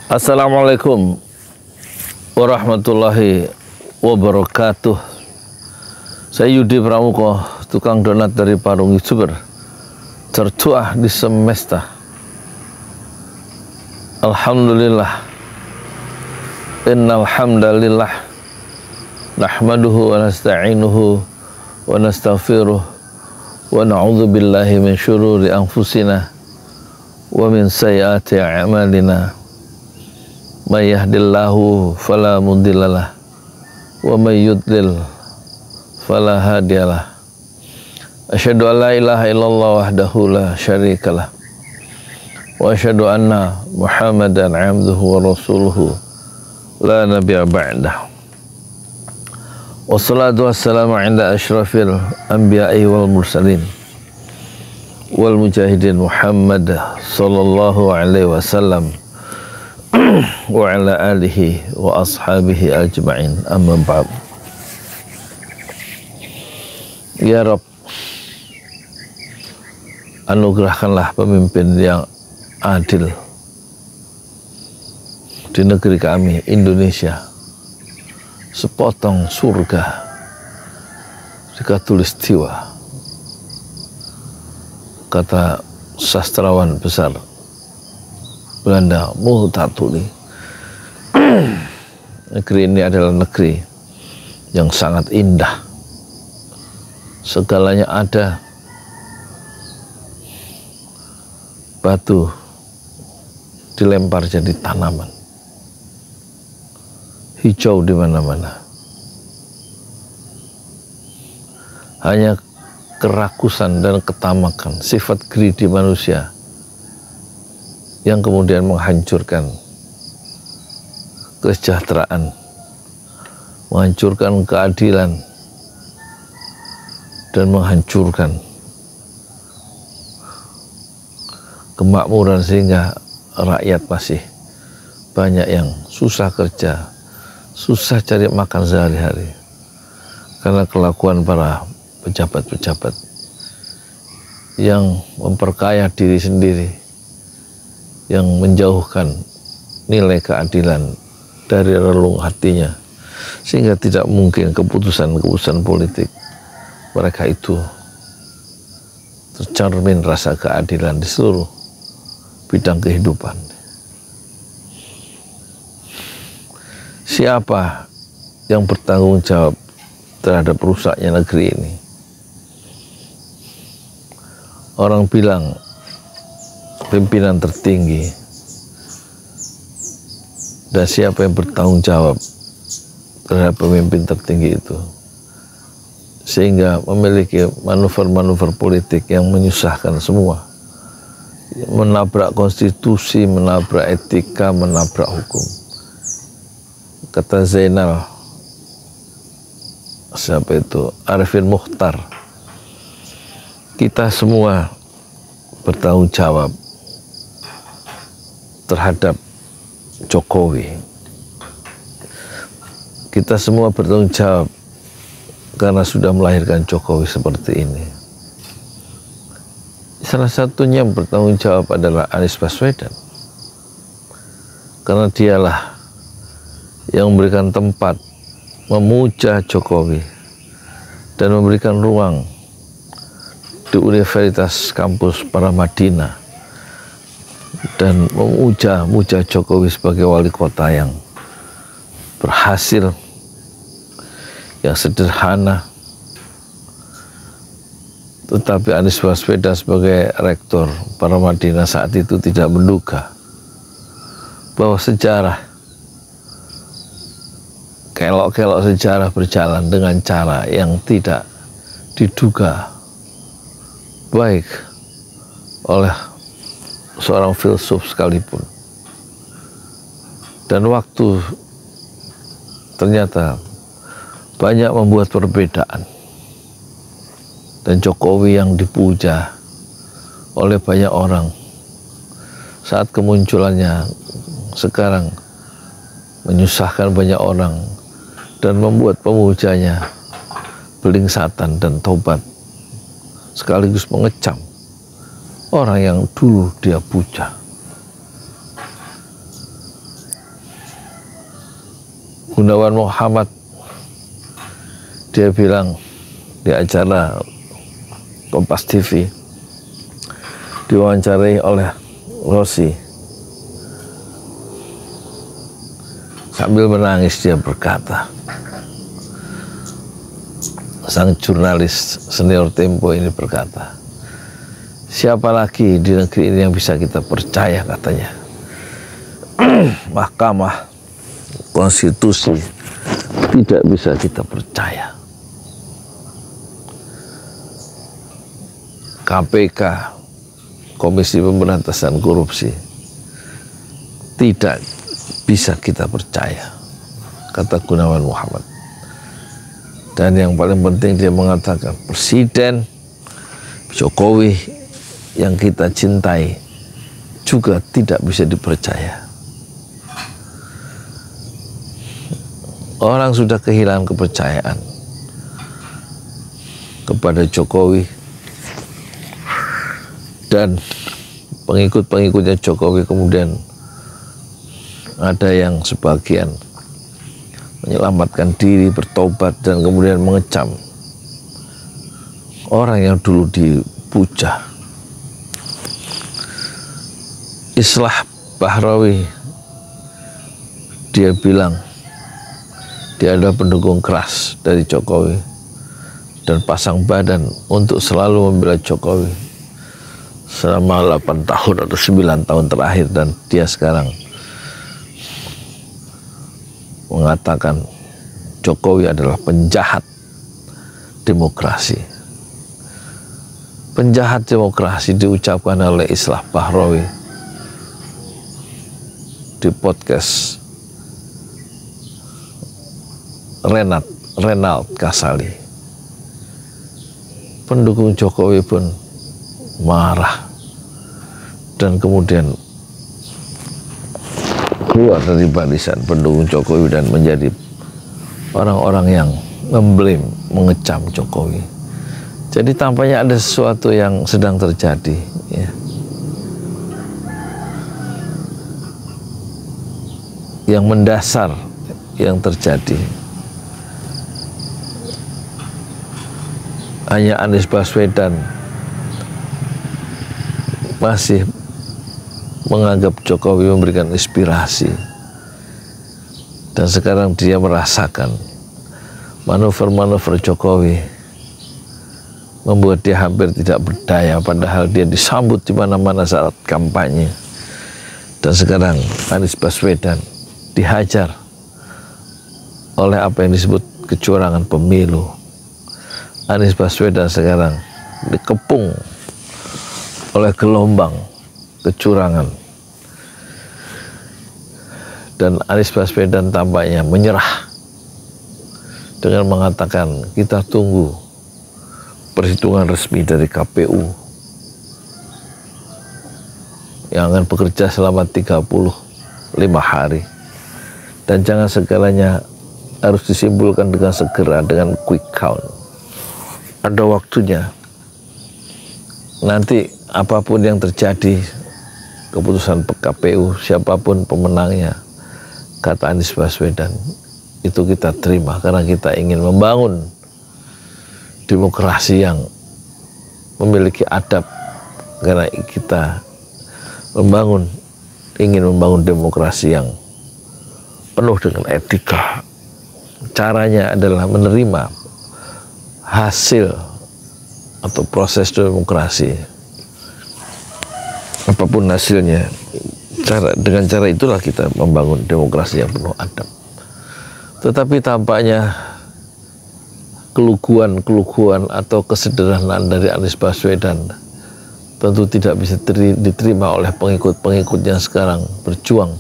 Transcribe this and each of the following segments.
Assalamualaikum warahmatullahi wabarakatuh. Saya Yudi Pramuko, tukang donat dari Parung YouTuber, tertua di semesta. Alhamdulillah, innal hamdalillah nahmaduhu wa nasta'inuhu wa nastaghfiruh wa na'udzu billahi min syururi anfusina wa min sayyiati a'malina. May yahdillahu fala mudhillalah wa may yudlil fala hadiyalah. Asyhadu an la ilaha illallah wahdahu la syarikalah wa asyhadu anna Muhammadan abduhu wa rasuluhu la nabiyya ba'dah. Wassalatu wassalamu inda asyrafil anbiya'i wal mursalin wal mujahidin Muhammad sallallahu alaihi wasallam wa ala alihi wa ashabihi ajma'in, amma ba'd. Ya Rabb, anugerahkanlah pemimpin yang adil di negeri kami Indonesia, sepotong surga di Khatulistiwa, kata sastrawan besar Belanda Multatuli. Negeri ini adalah negeri yang sangat indah, segalanya ada, batu dilempar jadi tanaman, hijau di mana-mana. Hanya kerakusan dan ketamakan, sifat greedy manusia yang kemudian menghancurkan kesejahteraan, menghancurkan keadilan, dan menghancurkan kemakmuran, sehingga rakyat masih banyak yang susah kerja, susah cari makan sehari-hari karena kelakuan para pejabat-pejabat yang memperkaya diri sendiri, yang menjauhkan nilai keadilan dari relung hatinya, sehingga tidak mungkin keputusan-keputusan politik mereka itu tercermin rasa keadilan di seluruh bidang kehidupan. Siapa yang bertanggung jawab terhadap rusaknya negeri ini? Orang bilang pimpinan tertinggi, dan siapa yang bertanggung jawab terhadap pemimpin tertinggi itu, sehingga memiliki manuver-manuver politik yang menyusahkan semua, menabrak konstitusi, menabrak etika, menabrak hukum. Kata Zainal, siapa itu, Arifin Mukhtar, kita semua bertanggung jawab terhadap Jokowi. Kita semua bertanggung jawab karena sudah melahirkan Jokowi seperti ini. Salah satunya yang bertanggung jawab adalah Anies Baswedan, karena dialah yang memberikan tempat memuja Jokowi dan memberikan ruang di Universitas Kampus Paramadina dan memuja Jokowi sebagai wali kota yang berhasil, yang sederhana. Tetapi Anies Baswedan sebagai rektor Paramadina saat itu tidak menduga bahwa sejarah, kelok-kelok sejarah berjalan dengan cara yang tidak diduga baik oleh seorang filsuf sekalipun. Dan waktu ternyata banyak membuat perbedaan, dan Jokowi yang dipuja oleh banyak orang saat kemunculannya sekarang menyusahkan banyak orang dan membuat pemujanya belingsatan dan tobat, sekaligus mengecam orang yang dulu dia puja. Gunawan Muhammad, dia bilang di acara Kompas TV, diwawancarai oleh Rosi, sambil menangis dia berkata, sang jurnalis senior Tempo ini berkata, siapa lagi di negeri ini yang bisa kita percaya, katanya. Mahkamah Konstitusi tidak bisa kita percaya. KPK, Komisi Pemberantasan Korupsi, tidak bisa kita percaya, kata Gunawan Muhammad. Dan yang paling penting dia mengatakan, Presiden Jokowi yang kita cintai juga tidak bisa dipercaya. Orang sudah kehilangan kepercayaan kepada Jokowi, dan pengikut-pengikutnya Jokowi kemudian ada yang sebagian menyelamatkan diri, bertobat, dan kemudian mengecam orang yang dulu dipuja. Islah Bahrawi, dia bilang dia adalah pendukung keras dari Jokowi dan pasang badan untuk selalu membela Jokowi selama 8 tahun atau 9 tahun terakhir, dan dia sekarang mengatakan Jokowi adalah penjahat demokrasi. Penjahat demokrasi diucapkan oleh Islah Bahrawi di podcast Renald Kasali. Pendukung Jokowi pun marah dan kemudian keluar dari barisan pendukung Jokowi dan menjadi orang-orang yang memblame, mengecam Jokowi. Jadi tampaknya ada sesuatu yang sedang terjadi, ya. Yang mendasar yang terjadi. Hanya Anies Baswedan masih menganggap Jokowi memberikan inspirasi, dan sekarang dia merasakan manuver-manuver Jokowi membuat dia hampir tidak berdaya, padahal dia disambut di mana-mana saat kampanye. Dan sekarang Anies Baswedan dihajar oleh apa yang disebut kecurangan pemilu. Anies Baswedan sekarang dikepung oleh gelombang kecurangan, dan Anies Baswedan tampaknya menyerah dengan mengatakan, kita tunggu perhitungan resmi dari KPU yang akan bekerja selama 35 hari, dan jangan segalanya harus disimpulkan dengan segera, dengan quick count. Ada waktunya. Nanti apapun yang terjadi, keputusan KPU, siapapun pemenangnya, kata Anies Baswedan, itu kita terima karena kita ingin membangun demokrasi yang memiliki adab, karena kita ingin membangun demokrasi yang penuh dengan etika. Caranya adalah menerima hasil atau proses demokrasi, apapun hasilnya. Dengan cara itulah kita membangun demokrasi yang penuh adab. Tetapi tampaknya keluguan atau kesederhanaan dari Anies Baswedan tentu tidak bisa diterima oleh pengikut-pengikut yang sekarang berjuang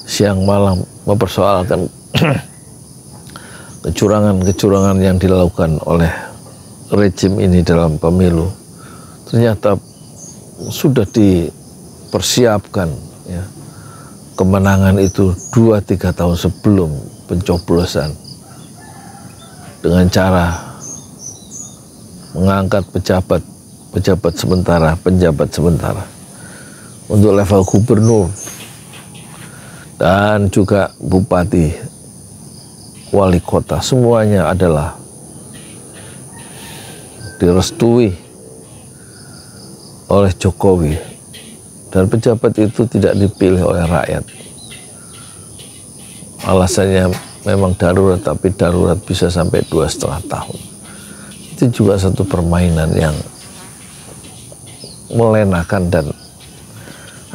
siang malam mempersoalkan kecurangan yang dilakukan oleh rejim ini dalam pemilu. Ternyata sudah dipersiapkan, ya, kemenangan itu 2-3 tahun sebelum pencoblosan, dengan cara mengangkat penjabat sementara untuk level gubernur dan juga bupati wali kota, semuanya adalah direstui oleh Jokowi, dan pejabat itu tidak dipilih oleh rakyat. Alasannya memang darurat, tapi darurat bisa sampai 2,5 tahun. Itu juga satu permainan yang melenakan, dan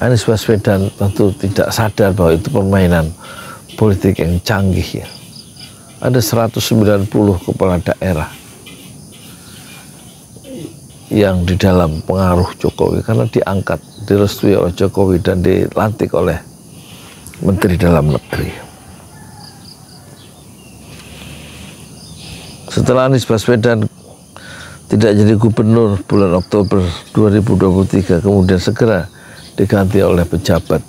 Anies Baswedan tentu tidak sadar bahwa itu permainan politik yang canggih ya. Ada 190 kepala daerah yang di dalam pengaruh Jokowi karena diangkat, direstui oleh Jokowi dan dilantik oleh Menteri Dalam Negeri. Setelah Anies Baswedan tidak jadi gubernur bulan Oktober 2023, kemudian segera diganti oleh pejabat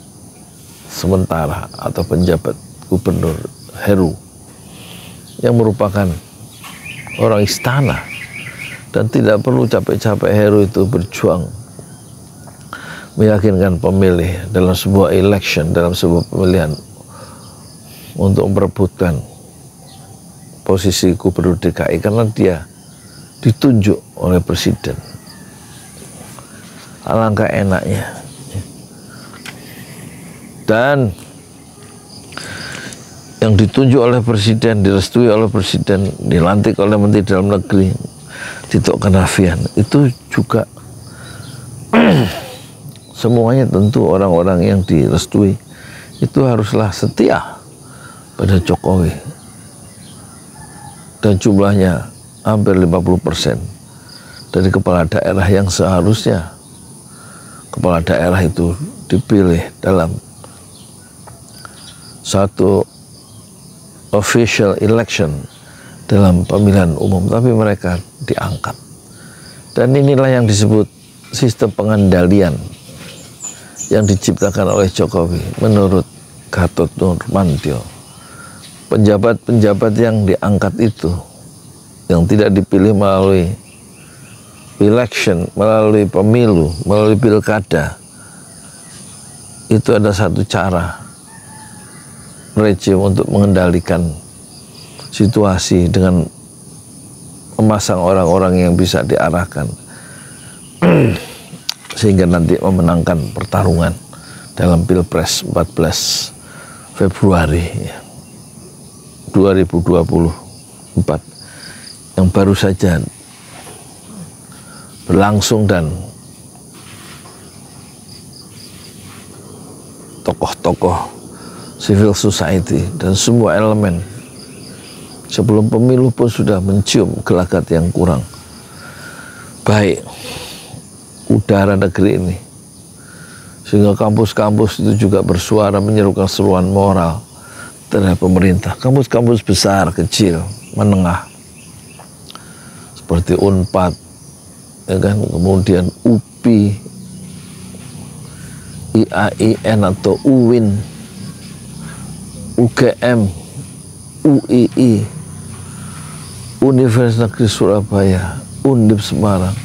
sementara atau penjabat gubernur Heru yang merupakan orang istana, dan tidak perlu capek-capek Heru itu berjuang meyakinkan pemilih dalam sebuah election, dalam sebuah pemilihan untuk memperebutkan posisi gubernur DKI karena dia ditunjuk oleh presiden. Alangkah enaknya. Dan yang ditunjuk oleh presiden, direstui oleh presiden, dilantik oleh Menteri Dalam Negeri Tito Karnavian, itu juga semuanya tentu orang-orang yang direstui itu haruslah setia pada Jokowi, dan jumlahnya hampir 50% dari kepala daerah yang seharusnya kepala daerah itu dipilih dalam satu official election dalam pemilihan umum, tapi mereka diangkat. Dan inilah yang disebut sistem pengendalian yang diciptakan oleh Jokowi menurut Gatot Nurmantio. Penjabat-penjabat yang diangkat itu, yang tidak dipilih melalui election, melalui pemilu, melalui pilkada, itu ada satu cara rejim untuk mengendalikan situasi dengan memasang orang-orang yang bisa diarahkan sehingga nanti memenangkan pertarungan dalam Pilpres 14 Februari 2024 yang baru saja berlangsung, dan tokoh-tokoh civil society dan semua elemen sebelum pemilu pun sudah mencium gelagat yang kurang baik udara negeri ini, sehingga kampus-kampus itu juga bersuara menyerukan seruan moral terhadap pemerintah. Kampus-kampus besar, kecil, menengah seperti Unpad, ya kan, kemudian UPI, IAIN atau UIN, UGM, UII, Universitas Negeri Surabaya, Undip Semarang,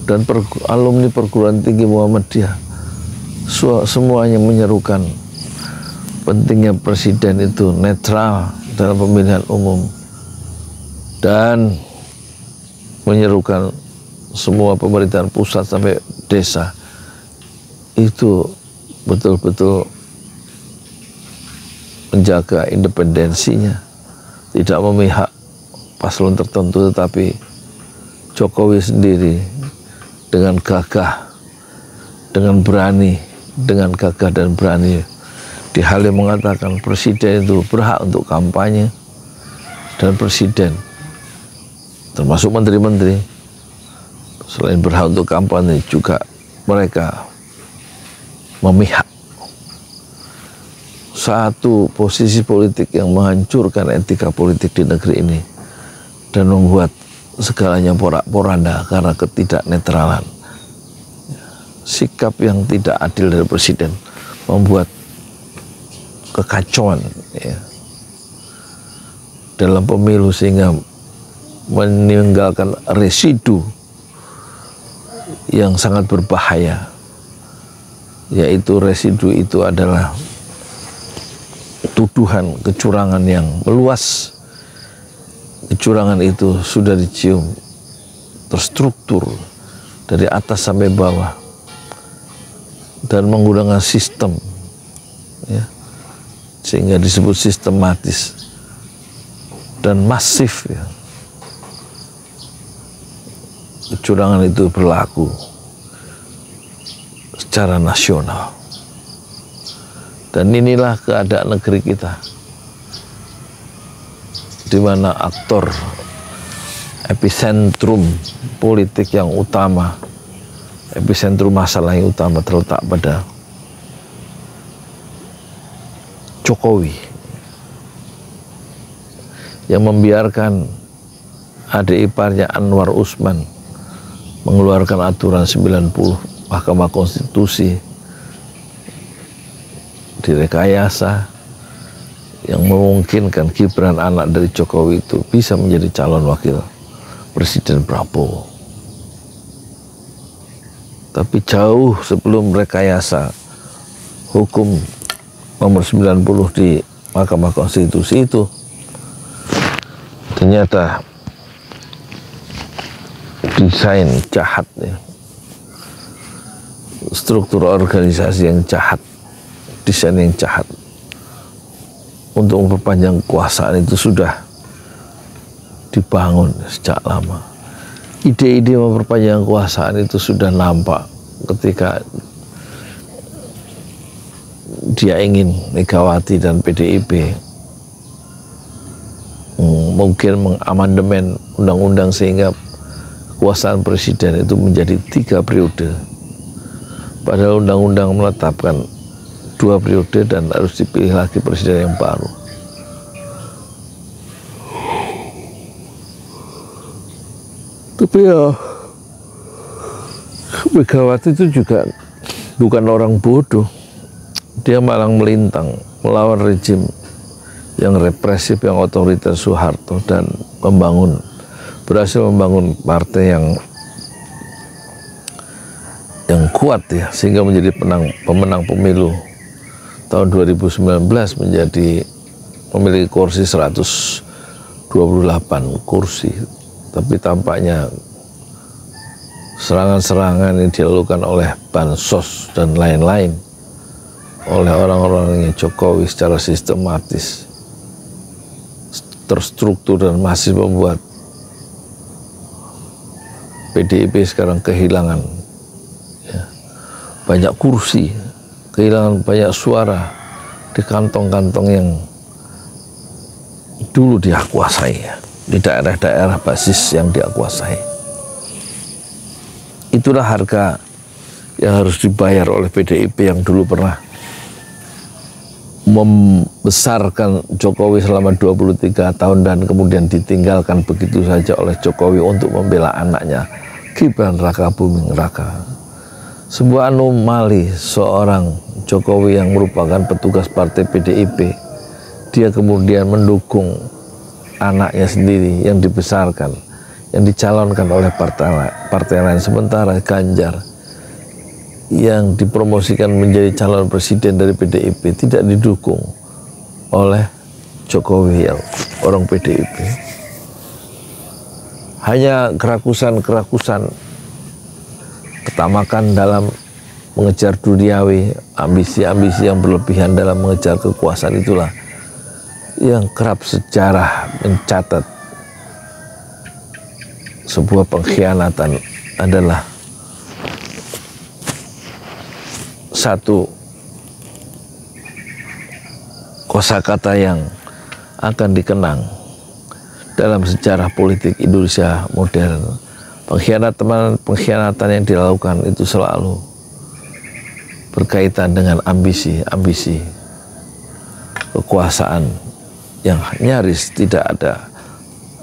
dan alumni perguruan tinggi Muhammadiyah, semuanya menyerukan pentingnya presiden itu netral dalam pemilihan umum, dan menyerukan semua pemerintahan pusat sampai desa itu betul-betul menjaga independensinya, tidak memihak paslon tertentu, tetapi Jokowi sendiri dengan gagah, dengan berani, dengan gagah dan berani di hal yang mengatakan presiden itu berhak untuk kampanye, dan presiden termasuk menteri-menteri selain berhak untuk kampanye juga mereka memihak satu posisi politik yang menghancurkan etika politik di negeri ini dan membuat segalanya porak-poranda karena ketidaknetralan. Sikap yang tidak adil dari presiden membuat kekacauan ya, dalam pemilu, sehingga meninggalkan residu yang sangat berbahaya, yaitu residu itu adalah tuduhan kecurangan yang meluas. Kecurangan itu sudah dicium, terstruktur dari atas sampai bawah, dan menggunakan sistem, ya, sehingga disebut sistematis dan masif, ya. Kecurangan itu berlaku secara nasional. Dan inilah keadaan negeri kita, di mana aktor epicentrum politik yang utama, epicentrum masalah yang utama terletak pada Jokowi, yang membiarkan adik iparnya Anwar Usman mengeluarkan aturan 90 Mahkamah Konstitusi direkayasa, yang memungkinkan Gibran anak dari Jokowi itu bisa menjadi calon wakil Presiden Prabowo. Tapi jauh sebelum rekayasa hukum nomor 90 di Mahkamah Konstitusi itu, ternyata desain jahat, ya, struktur organisasi yang jahat, desain yang jahat untuk memperpanjang kekuasaan itu sudah dibangun sejak lama. Ide-ide memperpanjang kekuasaan itu sudah nampak ketika dia ingin Megawati dan PDIP mungkin mengamandemen undang-undang sehingga kekuasaan presiden itu menjadi 3 periode. Padahal undang-undang menetapkan 2 periode dan harus dipilih lagi presiden yang baru. Tapi ya, Megawati itu juga bukan orang bodoh. Dia malang melintang melawan rejim yang represif, yang otoriter Soeharto, dan berhasil membangun partai yang kuat, ya, sehingga menjadi pemenang pemilu tahun 2019, memiliki kursi 128 kursi. Tapi tampaknya serangan-serangan yang dilakukan oleh Bansos dan lain-lain oleh orang-orangnya Jokowi secara sistematis, terstruktur dan masih membuat PDIP sekarang kehilangan, ya, banyak kursi, kehilangan banyak suara di kantong-kantong yang dulu dia kuasai, ya, di daerah-daerah basis yang dia kuasai. Itulah harga yang harus dibayar oleh PDIP yang dulu pernah membesarkan Jokowi selama 23 tahun dan kemudian ditinggalkan begitu saja oleh Jokowi untuk membela anaknya Gibran Raka Buming Raka. Sebuah anomali seorang Jokowi yang merupakan petugas partai PDIP, dia kemudian mendukung anaknya sendiri yang dibesarkan, yang dicalonkan oleh partai lain. Sementara Ganjar yang dipromosikan menjadi calon presiden dari PDIP tidak didukung oleh Jokowi yang orang PDIP. Hanya kerakusan, ketamakan dalam mengejar duniawi, ambisi-ambisi yang berlebihan dalam mengejar kekuasaan, itulah yang kerap sejarah mencatat sebuah pengkhianatan adalah satu kosakata yang akan dikenang dalam sejarah politik Indonesia modern. Pengkhianatan yang dilakukan itu selalu berkaitan dengan ambisi kekuasaan yang nyaris tidak ada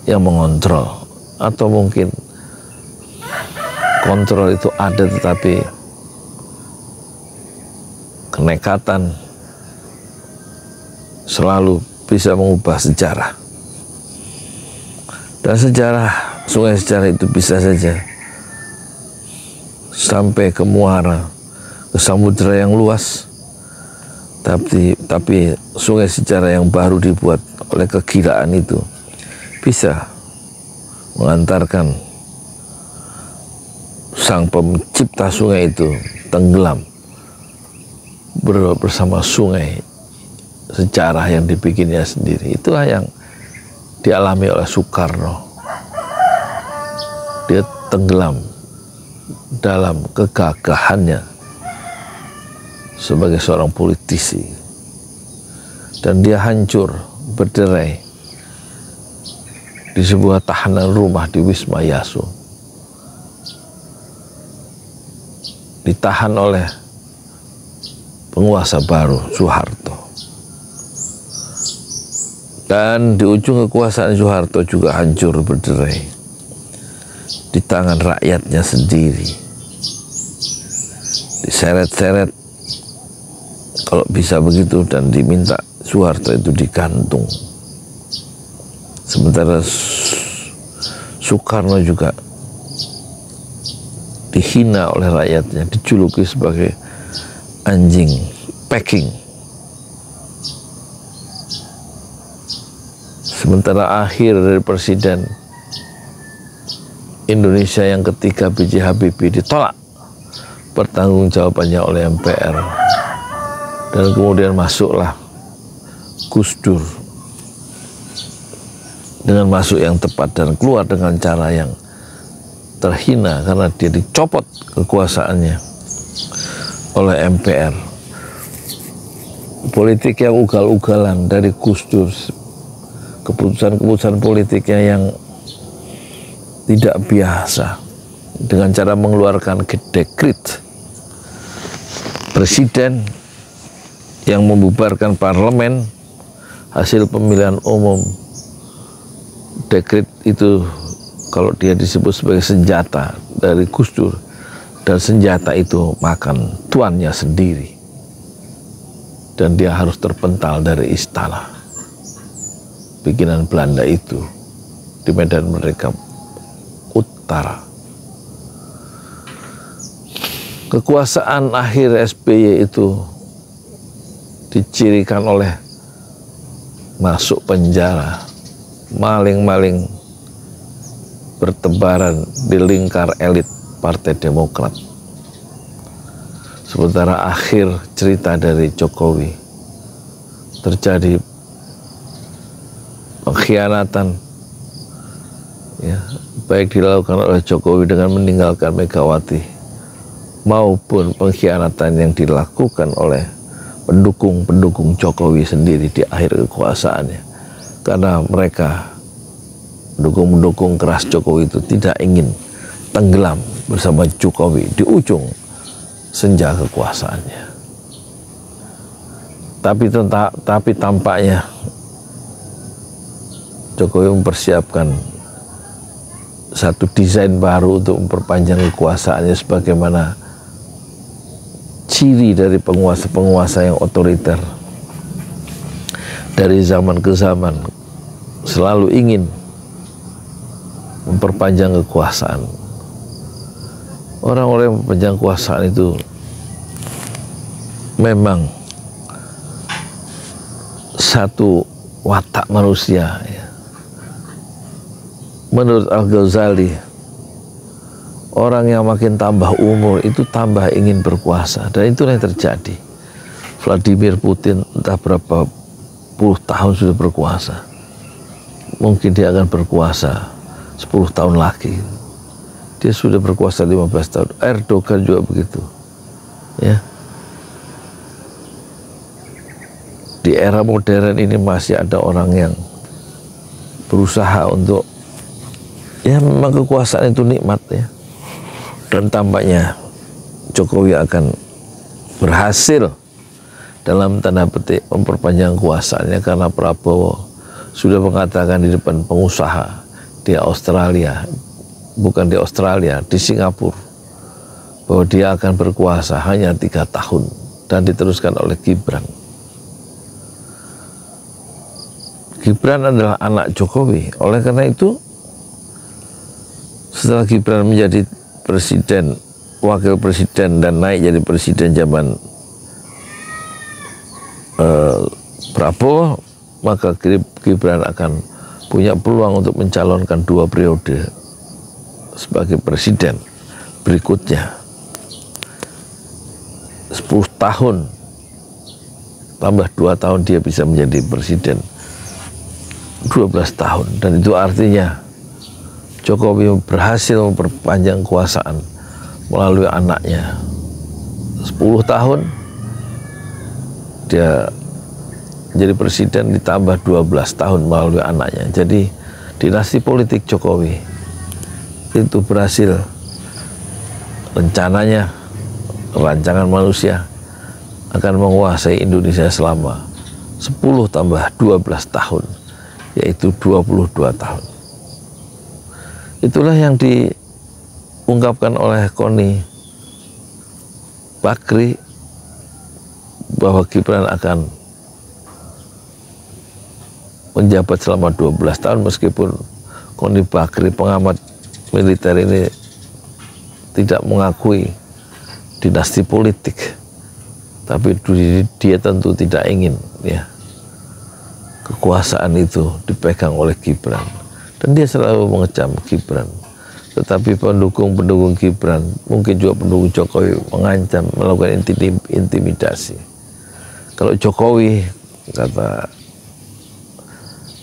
yang mengontrol, atau mungkin kontrol itu ada tetapi kenekatan selalu bisa mengubah sejarah. Dan sungai sejarah itu bisa saja sampai ke muara, ke samudera yang luas, Tapi sungai sejarah yang baru dibuat oleh kegilaan itu bisa mengantarkan sang pencipta sungai itu tenggelam bersama sungai sejarah yang dibikinnya sendiri. Itulah yang dialami oleh Soekarno. Dia tenggelam dalam kegagahannya sebagai seorang politisi, dan dia hancur berderai di sebuah tahanan rumah di Wisma Yasu, ditahan oleh penguasa baru Soeharto. Dan di ujung kekuasaan Soeharto juga hancur berderai di tangan rakyatnya sendiri, diseret-seret kalau bisa begitu, dan diminta Soeharto itu digantung. Sementara Soekarno juga dihina oleh rakyatnya, dijuluki sebagai anjing packing. Sementara akhir dari Presiden Indonesia yang ketiga B.J. Habibie ditolak pertanggungjawabannya oleh MPR, dan kemudian masuklah Gus Dur dengan masuk yang tepat dan keluar dengan cara yang terhina karena dia dicopot kekuasaannya oleh MPR. Politik yang ugal-ugalan dari Gus Dur, keputusan-keputusan politiknya yang tidak biasa, dengan cara mengeluarkan dekret presiden yang membubarkan parlemen hasil pemilihan umum. Dekret itu kalau dia disebut sebagai senjata dari Gus Dur, dan senjata itu makan tuannya sendiri, dan dia harus terpental dari istana bikinan Belanda itu di Medan Merdeka Utara. Kekuasaan akhir SBY itu dicirikan oleh masuk penjara, maling-maling bertebaran di lingkar elit Partai Demokrat. Sementara akhir cerita dari Jokowi terjadi pengkhianatan, ya, baik dilakukan oleh Jokowi dengan meninggalkan Megawati, maupun pengkhianatan yang dilakukan oleh pendukung-pendukung Jokowi sendiri di akhir kekuasaannya, karena mereka pendukung-pendukung keras Jokowi itu tidak ingin tenggelam bersama Jokowi di ujung senja kekuasaannya. Tapi tampaknya Jokowi mempersiapkan satu desain baru untuk memperpanjang kekuasaannya, sebagaimana ciri dari penguasa-penguasa yang otoriter dari zaman ke zaman, selalu ingin memperpanjang kekuasaan. Orang-orang yang memperpanjang kekuasaan itu memang satu watak manusia, ya. Menurut Al-Ghazali, orang yang makin tambah umur itu tambah ingin berkuasa, dan itulah yang terjadi. Vladimir Putin entah berapa puluh tahun sudah berkuasa, mungkin dia akan berkuasa 10 tahun lagi. Dia sudah berkuasa 15 tahun. Erdogan juga begitu, ya. Di era modern ini masih ada orang yang berusaha untuk, ya, memang kekuasaan itu nikmat, ya. Dan tampaknya Jokowi akan berhasil dalam tanda petik memperpanjang kekuasaannya, karena Prabowo sudah mengatakan di depan pengusaha di Australia, bukan di Australia, di Singapura, bahwa dia akan berkuasa hanya 3 tahun dan diteruskan oleh Gibran. Gibran adalah anak Jokowi. Oleh karena itu, setelah Gibran menjadi presiden, wakil presiden, dan naik jadi presiden zaman Prabowo, maka Gibran akan punya peluang untuk mencalonkan 2 periode sebagai presiden berikutnya. 10 tahun tambah 2 tahun dia bisa menjadi presiden, 12 tahun. Dan itu artinya Jokowi berhasil memperpanjang kekuasaan melalui anaknya. 10 tahun dia jadi presiden ditambah 12 tahun melalui anaknya. Jadi dinasti politik Jokowi itu berhasil, rencananya, rancangan manusia akan menguasai Indonesia selama 10 tambah 12 tahun, yaitu 22 tahun. Itulah yang diungkapkan oleh Koni Bakri, bahwa Gibran akan menjabat selama 12 tahun, meskipun Koni Bakri, pengamat militer ini, tidak mengakui dinasti politik, tapi dia tentu tidak ingin ya kekuasaan itu dipegang oleh Gibran, dan dia selalu mengecam Gibran. Tetapi pendukung-pendukung Gibran, mungkin juga pendukung Jokowi, mengancam, melakukan intimidasi. Kalau Jokowi,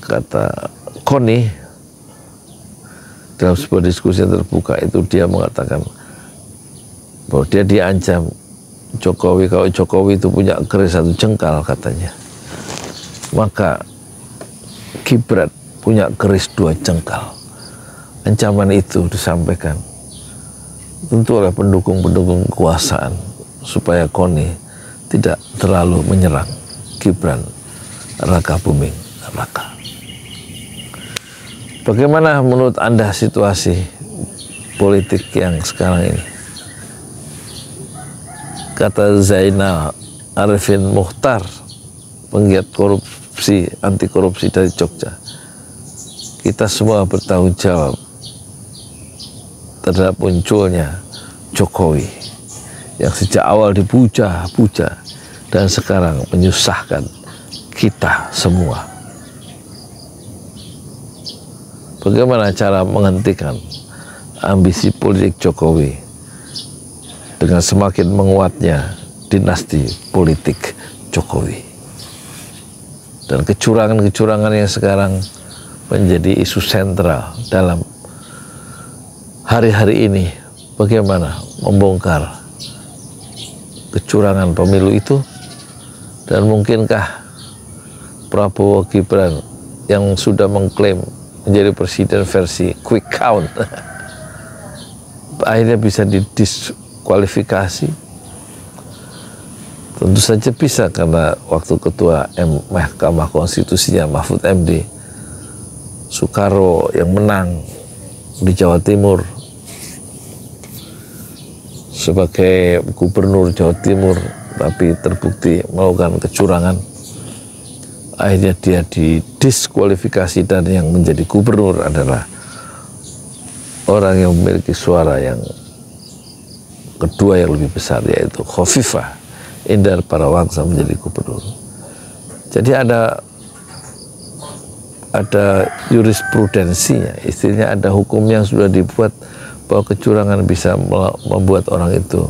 kata Koni dalam sebuah diskusi yang terbuka itu, dia mengatakan bahwa dia diancam Jokowi, kalau Jokowi itu punya keris 1 jengkal katanya, maka Gibran punya keris 2 jengkal. Ancaman itu disampaikan tentu oleh pendukung-pendukung kekuasaan supaya Koni tidak terlalu menyerang Gibran Raka Buming Raka. Bagaimana menurut Anda situasi politik yang sekarang ini? Kata Zainal Arifin Mukhtar, penggiat korupsi, anti korupsi dari Jogja, kita semua bertanggung jawab terhadap munculnya Jokowi yang sejak awal dipuja-puja dan sekarang menyusahkan kita semua. Bagaimana cara menghentikan ambisi politik Jokowi dengan semakin menguatnya dinasti politik Jokowi dan kecurangan-kecurangan yang sekarang menjadi isu sentral dalam hari-hari ini? Bagaimana membongkar kecurangan pemilu itu, dan mungkinkah Prabowo Gibran yang sudah mengklaim menjadi presiden versi quick count akhirnya bisa didiskualifikasi? Tentu saja bisa, karena waktu ketua Mahkamah Konstitusinya Mahfud MD Soekarwo yang menang di Jawa Timur sebagai gubernur Jawa Timur, tapi terbukti melakukan kecurangan, akhirnya dia didiskualifikasi, dan yang menjadi gubernur adalah orang yang memiliki suara yang kedua yang lebih besar, yaitu Khofifah Indar Parawansa menjadi gubernur. Jadi ada jurisprudensinya, istilahnya ada hukum yang sudah dibuat bahwa kecurangan bisa membuat orang itu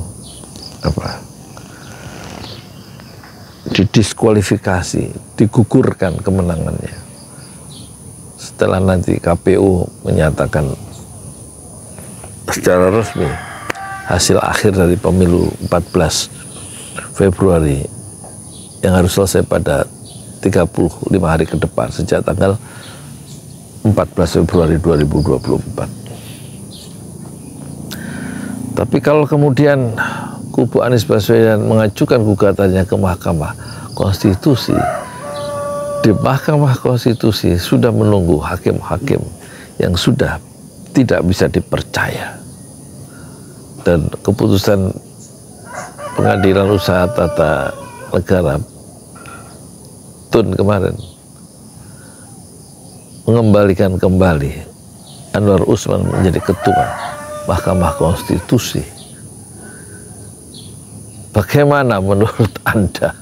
didiskualifikasi, digugurkan kemenangannya. Setelah nanti KPU menyatakan secara resmi hasil akhir dari pemilu 14 Februari yang harus selesai pada 35 hari ke depan sejak tanggal 14 Februari 2024. Tapi kalau kemudian kubu Anies Baswedan mengajukan gugatannya ke Mahkamah Konstitusi, di Mahkamah Konstitusi sudah menunggu hakim-hakim yang sudah tidak bisa dipercaya, dan keputusan Pengadilan Usaha Tata Negara TUN kemarin mengembalikan kembali Anwar Usman menjadi ketua Mahkamah Konstitusi. Bagaimana menurut Anda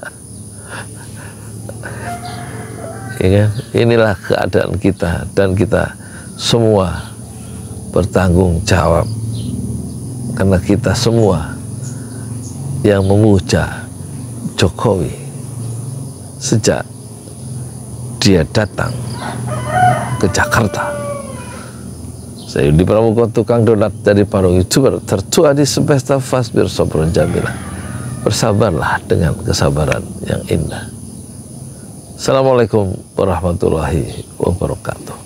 ya kan? Inilah keadaan kita, dan kita semua bertanggung jawab, karena kita semua yang memuja Jokowi sejak dia datang ke Jakarta. Saya Yudi Pramuko, tukang donat dari Parung, YouTuber tertua di semesta Fasbir Sobron Jamilah. Bersabarlah dengan kesabaran yang indah. Assalamualaikum warahmatullahi wabarakatuh.